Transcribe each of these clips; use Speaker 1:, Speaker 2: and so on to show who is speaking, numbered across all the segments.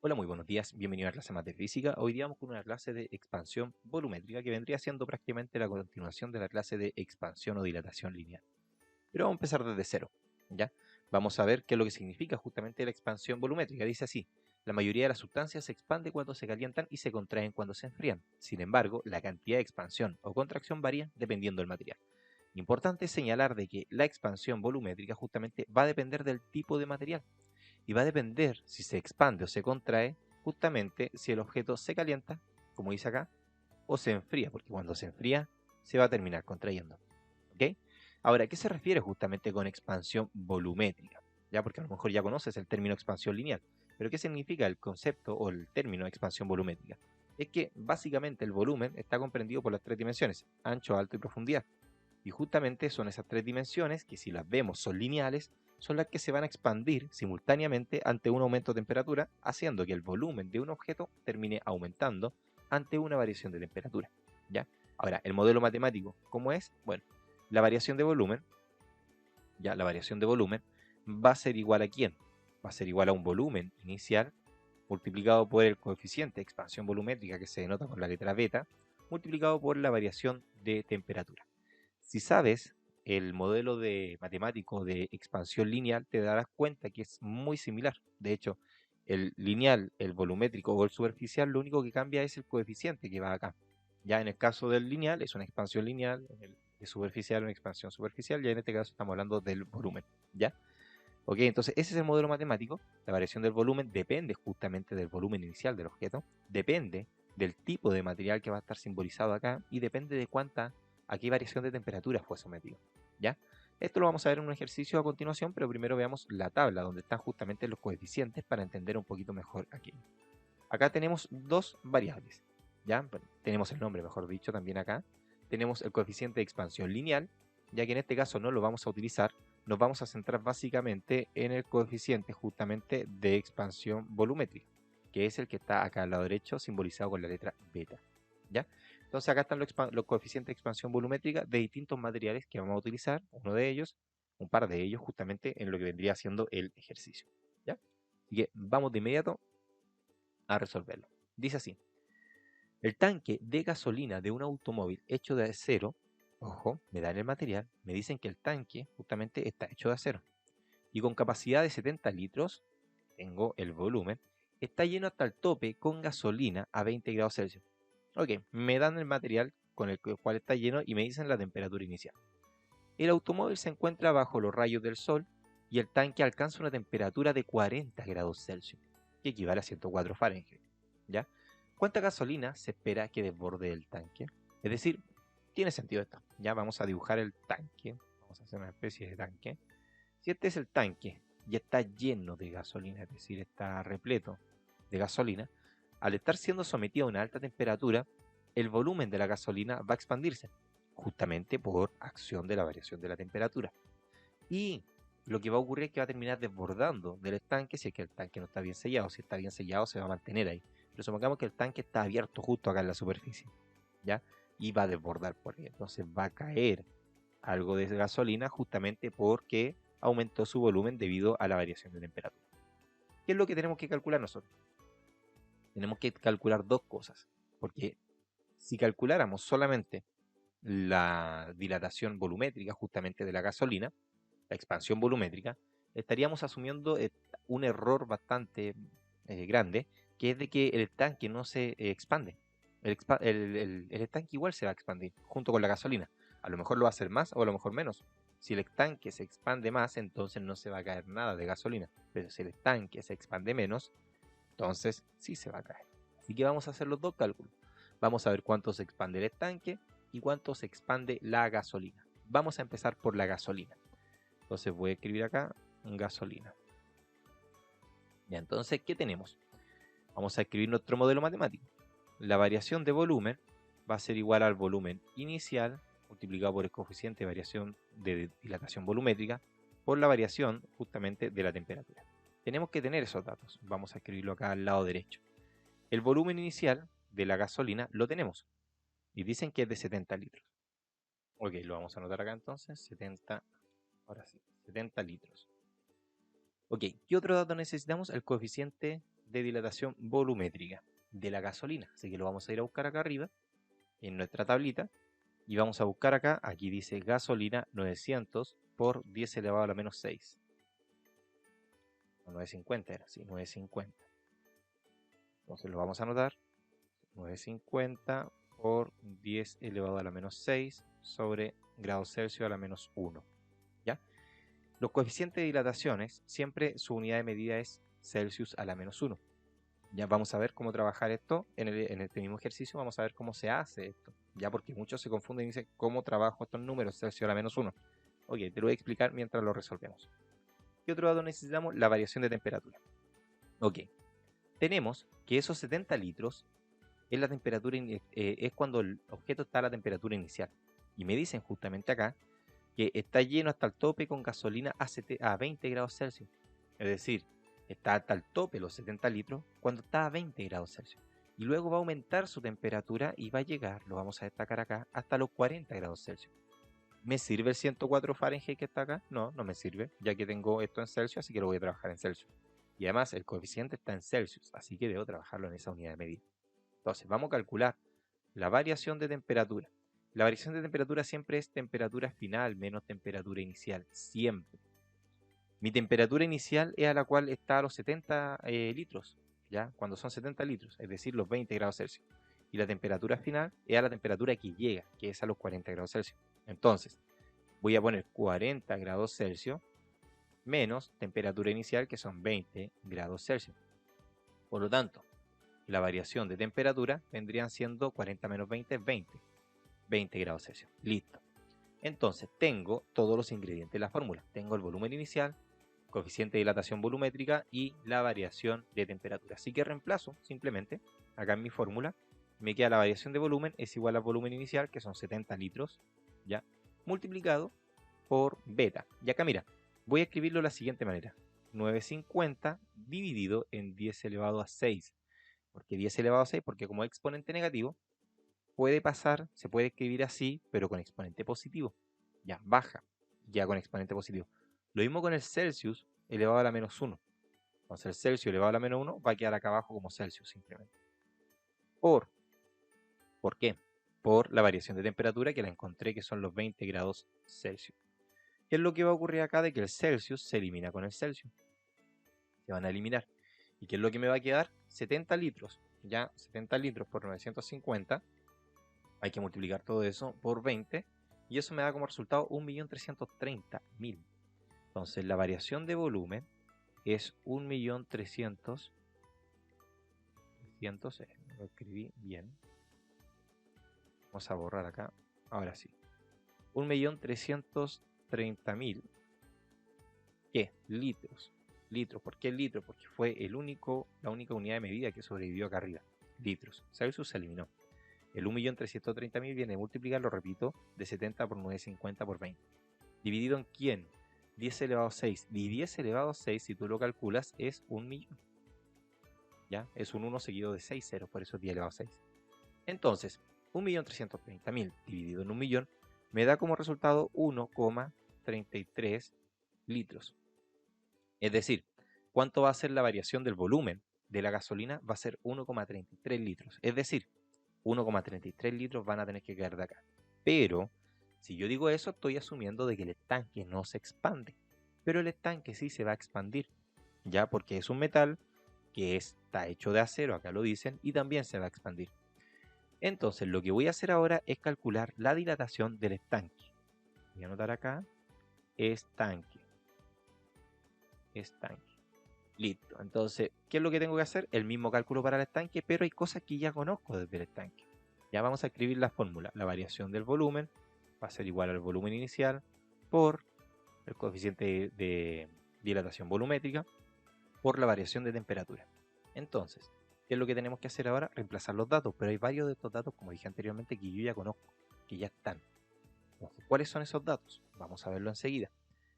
Speaker 1: Hola, muy buenos días. Bienvenido a la clase más de física. Hoy día vamos con una clase de expansión volumétrica que vendría siendo prácticamente la continuación de la clase de expansión o dilatación lineal. Pero vamos a empezar desde cero, ¿ya? Vamos a ver qué es lo que significa justamente la expansión volumétrica. Dice así: la mayoría de las sustancias se expande cuando se calientan y se contraen cuando se enfrían. Sin embargo, la cantidad de expansión o contracción varía dependiendo del material. Importante señalar de que la expansión volumétrica justamente va a depender del tipo de material y va a depender si se expande o se contrae justamente si el objeto se calienta, como dice acá, o se enfría, porque cuando se enfría se va a terminar contrayendo. ¿Ok? Ahora, ¿qué se refiere justamente con expansión volumétrica? Ya, porque a lo mejor ya conoces el término expansión lineal, pero ¿qué significa el concepto o el término expansión volumétrica? Es que básicamente el volumen está comprendido por las tres dimensiones: ancho, alto y profundidad. Y justamente son esas tres dimensiones que, si las vemos son lineales, son las que se van a expandir simultáneamente ante un aumento de temperatura, haciendo que el volumen de un objeto termine aumentando ante una variación de temperatura. ¿Ya? Ahora, el modelo matemático, ¿cómo es? Bueno, la variación de volumen, ya la variación de volumen va a ser igual a ¿quién? Va a ser igual a un volumen inicial multiplicado por el coeficiente de expansión volumétrica, que se denota con la letra beta, multiplicado por la variación de temperatura. Si sabes el modelo de matemático de expansión lineal, te darás cuenta que es muy similar. De hecho, el lineal, el volumétrico o el superficial, lo único que cambia es el coeficiente que va acá. Ya en el caso del lineal es una expansión lineal, en el de superficial una expansión superficial, ya en este caso estamos hablando del volumen. ¿Ya? Ok, entonces ese es el modelo matemático. La variación del volumen depende justamente del volumen inicial del objeto, depende del tipo de material que va a estar simbolizado acá y depende de a qué variación de temperatura fue sometido. ¿Ya? Esto lo vamos a ver en un ejercicio a continuación, pero primero veamos la tabla donde están justamente los coeficientes para entender un poquito mejor aquello. Acá tenemos dos variables, ¿ya? Bueno, tenemos el nombre, mejor dicho, también acá. Tenemos el coeficiente de expansión lineal, ya que en este caso no lo vamos a utilizar. Nos vamos a centrar básicamente en el coeficiente justamente de expansión volumétrica, que es el que está acá al lado derecho, simbolizado con la letra beta, ¿ya? Entonces acá están los coeficientes de expansión volumétrica de distintos materiales que vamos a utilizar, uno de ellos, un par de ellos, justamente en lo que vendría siendo el ejercicio, ¿ya? Así que vamos de inmediato a resolverlo. Dice así: el tanque de gasolina de un automóvil hecho de acero, ojo, me dan el material, me dicen que el tanque justamente está hecho de acero y con capacidad de 70 litros, tengo el volumen, está lleno hasta el tope con gasolina a 20 grados Celsius. Ok, me dan el material con el cual está lleno y me dicen la temperatura inicial. El automóvil se encuentra bajo los rayos del sol y el tanque alcanza una temperatura de 40 grados Celsius, que equivale a 104 Fahrenheit. ¿Ya? ¿Cuánta gasolina se espera que desborde el tanque? Es decir, tiene sentido esto. Ya vamos a dibujar el tanque. Vamos a hacer una especie de tanque. Si este es el tanque y está lleno de gasolina, es decir, está repleto de gasolina, al estar siendo sometido a una alta temperatura, el volumen de la gasolina va a expandirse, justamente por acción de la variación de la temperatura. Y lo que va a ocurrir es que va a terminar desbordando del estanque si es que el tanque no está bien sellado. Si está bien sellado, se va a mantener ahí. Pero supongamos que el tanque está abierto justo acá en la superficie, ¿ya? Y va a desbordar por ahí. Entonces va a caer algo de gasolina justamente porque aumentó su volumen debido a la variación de temperatura. ¿Qué es lo que tenemos que calcular nosotros? Tenemos que calcular dos cosas. Porque si calculáramos solamente la dilatación volumétrica justamente de la gasolina, la expansión volumétrica, estaríamos asumiendo un error bastante grande, que es de que el tanque no se expande. El estanque igual se va a expandir junto con la gasolina. A lo mejor lo va a hacer más o a lo mejor menos. Si el estanque se expande más, entonces no se va a caer nada de gasolina. Pero si el estanque se expande menos, entonces sí se va a caer. Así que vamos a hacer los dos cálculos. Vamos a ver cuánto se expande el estanque y cuánto se expande la gasolina. Vamos a empezar por la gasolina. Entonces voy a escribir acá gasolina. Ya, entonces, ¿qué tenemos? Vamos a escribir nuestro modelo matemático. La variación de volumen va a ser igual al volumen inicial multiplicado por el coeficiente de variación de dilatación volumétrica por la variación justamente de la temperatura. Tenemos que tener esos datos. Vamos a escribirlo acá al lado derecho. El volumen inicial de la gasolina lo tenemos y dicen que es de 70 litros. Ok, lo vamos a anotar acá entonces, 70, ahora sí, 70 litros. Ok, ¿qué otro dato necesitamos? El coeficiente de dilatación volumétrica de la gasolina. Así que lo vamos a ir a buscar acá arriba, en nuestra tablita, y vamos a buscar acá, aquí dice gasolina 900 por 10 elevado a la menos 6. No, 950 era, sí, 950. Entonces lo vamos a anotar, 950 por 10 elevado a la menos 6 sobre grados Celsius a la menos 1. ¿Ya? Los coeficientes de dilataciones, siempre su unidad de medida es Celsius a la menos 1. Ya vamos a ver cómo trabajar esto en este mismo ejercicio, vamos a ver cómo se hace esto. Ya porque muchos se confunden y dicen, ¿cómo trabajo estos números Celsius a la menos 1? Ok, te lo voy a explicar mientras lo resolvemos. ¿Qué otro dato necesitamos? La variación de temperatura. Ok, tenemos que esos 70 litros es la temperatura, es cuando el objeto está a la temperatura inicial. Y me dicen justamente acá que está lleno hasta el tope con gasolina a 20 grados Celsius. Es decir, está hasta el tope los 70 litros cuando está a 20 grados Celsius. Y luego va a aumentar su temperatura y va a llegar, lo vamos a destacar acá, hasta los 40 grados Celsius. ¿Me sirve el 104 Fahrenheit que está acá? No, no me sirve, ya que tengo esto en Celsius, así que lo voy a trabajar en Celsius. Y además el coeficiente está en Celsius, así que debo trabajarlo en esa unidad de medida. Entonces, vamos a calcular la variación de temperatura. La variación de temperatura siempre es temperatura final menos temperatura inicial, siempre. Mi temperatura inicial es a la cual está a los 70 litros, ¿ya? Cuando son 70 litros, es decir, los 20 grados Celsius. Y la temperatura final es a la temperatura que llega, que es a los 40 grados Celsius. Entonces, voy a poner 40 grados Celsius menos temperatura inicial, que son 20 grados Celsius. Por lo tanto, la variación de temperatura vendrían siendo 40 menos 20, 20 grados Celsius. Listo. Entonces, tengo todos los ingredientes de la fórmula. Tengo el volumen inicial, coeficiente de dilatación volumétrica y la variación de temperatura. Así que reemplazo simplemente, acá en mi fórmula, me queda la variación de volumen es igual al volumen inicial, que son 70 litros, ¿ya? Multiplicado por beta. Y acá mira, voy a escribirlo de la siguiente manera. 950 dividido en 10 elevado a 6. ¿Por qué 10 elevado a 6? Porque como exponente negativo, puede pasar, se puede escribir así, pero con exponente positivo. Ya, baja, ya con exponente positivo. Lo mismo con el Celsius elevado a la menos 1. Entonces el Celsius elevado a la menos 1 va a quedar acá abajo como Celsius simplemente. ¿Por qué? Por la variación de temperatura que la encontré que son los 20 grados Celsius. ¿Qué es lo que va a ocurrir acá? De que el Celsius se elimina con el Celsius. Se van a eliminar. ¿Y qué es lo que me va a quedar? 70 litros. Ya, 70 litros por 950. Hay que multiplicar todo eso por 20. Y eso me da como resultado 1.330.000. Entonces la variación de volumen es 1.300.000. Lo escribí bien. Vamos a borrar acá. Ahora sí. 1.330.000. ¿Qué? Litros. Litros. ¿Por qué litros? Porque fue la única unidad de medida que sobrevivió acá arriba. Litros. Celsius se eliminó. El 1.330.000 viene a multiplicar, lo repito, de 70 por 950 por 20. ¿Dividido en quién? 10 elevado a 6. Y 10 elevado a 6, si tú lo calculas, es 1.000.000. ¿Ya? Es un 1 seguido de 6 ceros, por eso 10 elevado a 6. Entonces, 1.330.000 dividido en 1.000.000 me da como resultado 1,33 litros. Es decir, ¿cuánto va a ser la variación del volumen de la gasolina? Va a ser 1,33 litros. Es decir, 1,33 litros van a tener que quedar de acá. Pero, si yo digo eso, estoy asumiendo de que el estanque no se expande. Pero el estanque sí se va a expandir, ya porque es un metal que está hecho de acero, acá lo dicen, y también se va a expandir. Entonces, lo que voy a hacer ahora es calcular la dilatación del estanque. Voy a anotar acá, estanque. Listo. Entonces, ¿qué es lo que tengo que hacer? El mismo cálculo para el estanque, pero hay cosas que ya conozco desde el estanque. Ya vamos a escribir la fórmula. La variación del volumen va a ser igual al volumen inicial por el coeficiente de dilatación volumétrica por la variación de temperatura. Entonces, ¿qué es lo que tenemos que hacer ahora? Reemplazar los datos, pero hay varios de estos datos, como dije anteriormente, que yo ya conozco, que ya están. Entonces, ¿cuáles son esos datos? Vamos a verlo enseguida.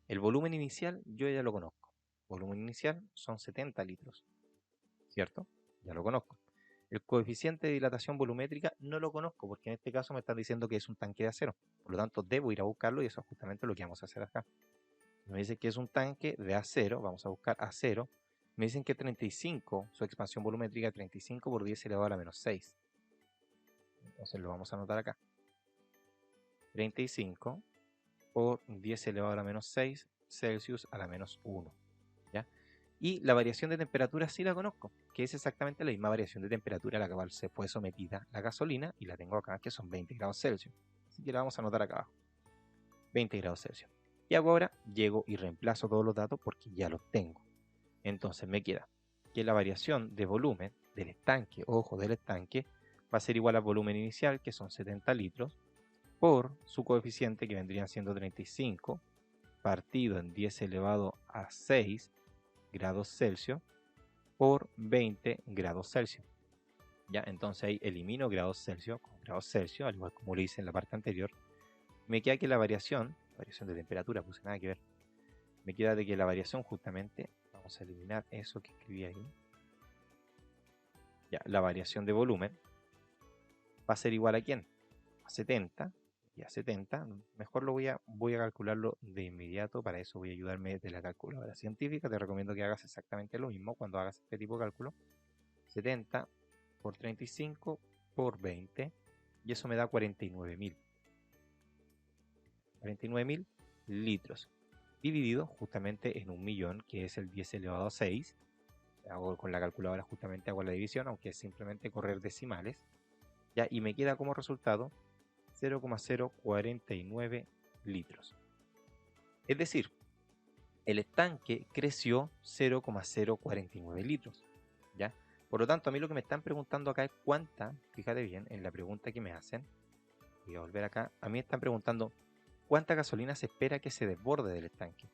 Speaker 1: El volumen inicial yo ya lo conozco. Volumen inicial son 70 litros, ¿cierto? Ya lo conozco. El coeficiente de dilatación volumétrica no lo conozco porque en este caso me están diciendo que es un tanque de acero. Por lo tanto, debo ir a buscarlo y eso es justamente lo que vamos a hacer acá. Me dice que es un tanque de acero, vamos a buscar acero, Me dicen que 35, su expansión volumétrica 35 por 10 elevado a la menos 6. Entonces lo vamos a anotar acá. 35 por 10 elevado a la menos 6 Celsius a la menos 1. ¿Ya? Y la variación de temperatura sí la conozco, que es exactamente la misma variación de temperatura a la cual se fue sometida la gasolina, y la tengo acá, que son 20 grados Celsius. Así que la vamos a anotar acá abajo. 20 grados Celsius. Y ahora llego y reemplazo todos los datos porque ya los tengo. Entonces me queda que la variación de volumen del estanque, ojo, del estanque, va a ser igual al volumen inicial, que son 70 litros, por su coeficiente, que vendrían siendo 35, partido en 10 elevado a 6 grados Celsius, por 20 grados Celsius. ¿Ya? Entonces ahí elimino grados Celsius con grados Celsius, al igual como lo hice en la parte anterior. Me queda que la variación de temperatura, puse nada que ver. Me queda de que la variación justamente, vamos a eliminar eso que escribí ahí. Ya, la variación de volumen va a ser igual a ¿quién? A 70. Y a 70, mejor voy a calcularlo de inmediato. Para eso voy a ayudarme de la calculadora científica. Te recomiendo que hagas exactamente lo mismo cuando hagas este tipo de cálculo. 70 por 35 por 20, y eso me da 49.000. 49.000 litros, dividido justamente en 1.000.000, que es el 10 elevado a 6. Hago con la calculadora, justamente hago la división, aunque es simplemente correr decimales. ¿Ya? Y me queda como resultado 0,049 litros. Es decir, el estanque creció 0,049 litros. ¿Ya? Por lo tanto, a mí lo que me están preguntando acá es cuánta, fíjate bien en la pregunta que me hacen, voy a volver acá, a mí me están preguntando cuánta gasolina se espera que se desborde del estanque.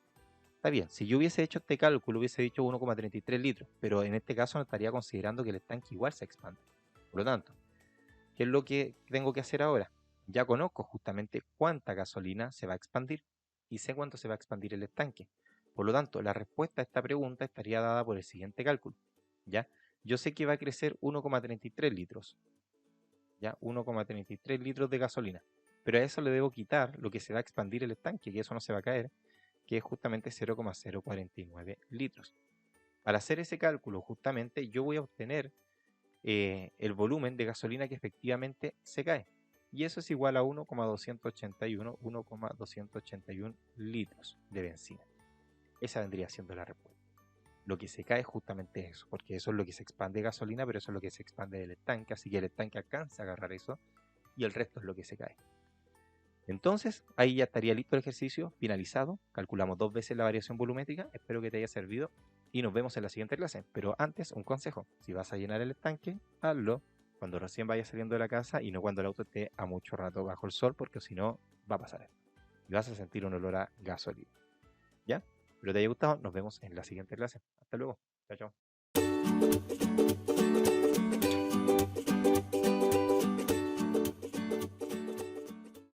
Speaker 1: Está bien, si yo hubiese hecho este cálculo hubiese dicho 1,33 litros, pero en este caso no estaría considerando que el estanque igual se expande. Por lo tanto, ¿qué es lo que tengo que hacer ahora? Ya conozco justamente cuánta gasolina se va a expandir y sé cuánto se va a expandir el estanque. Por lo tanto, la respuesta a esta pregunta estaría dada por el siguiente cálculo. ¿Ya? Yo sé que va a crecer 1,33 litros. ¿Ya? 1,33 litros de gasolina. Pero a eso le debo quitar lo que se va a expandir el estanque, que eso no se va a caer, que es justamente 0,049 litros. Para hacer ese cálculo, justamente yo voy a obtener el volumen de gasolina que efectivamente se cae. Y eso es igual a 1,281 litros de benzina. Esa vendría siendo la respuesta. Lo que se cae es justamente eso, porque eso es lo que se expande de gasolina, pero eso es lo que se expande del estanque, así que el estanque alcanza a agarrar eso y el resto es lo que se cae. Entonces, ahí ya estaría listo el ejercicio, finalizado. Calculamos 2 veces la variación volumétrica. Espero que te haya servido y nos vemos en la siguiente clase. Pero antes, un consejo. Si vas a llenar el estanque, hazlo cuando recién vayas saliendo de la casa y no cuando el auto esté a mucho rato bajo el sol, porque si no, va a pasar esto. Y vas a sentir un olor a gasolina. ¿Ya? Espero te haya gustado. Nos vemos en la siguiente clase. Hasta luego. Chao, chao.